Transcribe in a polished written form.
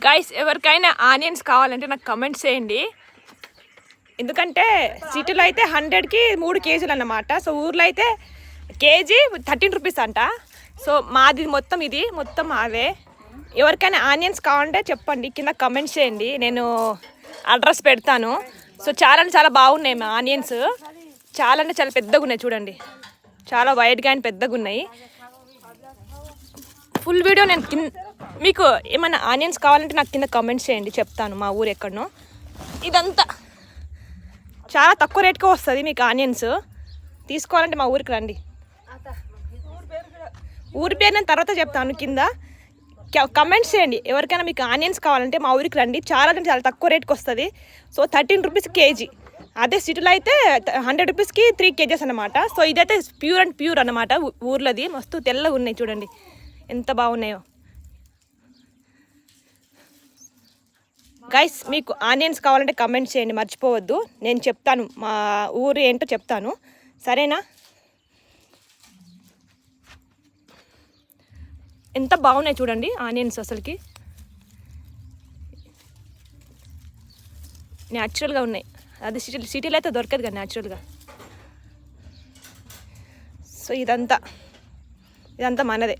Guys ఎవరికైనా onions కావాలంటే నాకు కమెంట్స్ చేయండి. ఎందుకంటే సిటీలో అయితే 100కి 3 కేజీలు అన్నమాట. సో ఊర్లో అయితే కేజీ 13 రూపీస్ అంట. సో మాది మొత్తం ఇది మొత్తం అవే. ఎవరికైనా ఆనియన్స్ కావాలంటే చెప్పండి, కింద కమెంట్స్ చేయండి, నేను అడ్రస్ పెడతాను. సో చాలా బాగున్నాయి మా ఆనియన్స్. చాలా అంటే చాలా పెద్దగా ఉన్నాయి చూడండి, చాలా వైడ్గా అండ్ పెద్దగా ఉన్నాయి. ఫుల్ వీడియో నేను మీకు ఏమైనా ఆనియన్స్ కావాలంటే నాకు కింద కమెంట్స్ చేయండి, చెప్తాను మా ఊరు ఎక్కడనో. ఇదంతా చాలా తక్కువ రేట్గా వస్తుంది. మీకు ఆనియన్స్ తీసుకోవాలంటే మా ఊరికి రండి. ఊరి పేరు నేను తర్వాత చెప్తాను, కింద కమెంట్స్ చేయండి. ఎవరికైనా మీకు ఆనియన్స్ కావాలంటే మా ఊరికి రండి. చాలా అంటే చాలా తక్కువ రేట్కి వస్తుంది. So 13 rupees KG. అదే సిటీలో అయితే 100 రూపీస్కి 3 కేజెస్ అనమాట. సో ఇదైతే ప్యూర్ అండ్ ప్యూర్ అనమాట ఊర్లోది. మస్తు తెల్లగా ఉన్నాయి చూడండి ఎంత బాగున్నాయో. గైస్ మీకు ఆనియన్స్ కావాలంటే కమెంట్ చేయండి, మర్చిపోవద్దు. నేను చెప్తాను మా ఊరు ఏంటో చెప్తాను, సరేనా? ఎంత బాగున్నాయి చూడండి ఆనియన్స్, అసలుకి న్యాచురల్గా ఉన్నాయి. అది సిటీలో అయితే దొరకదు కదా న్యాచురల్గా. సో ఇదంతా మనదే.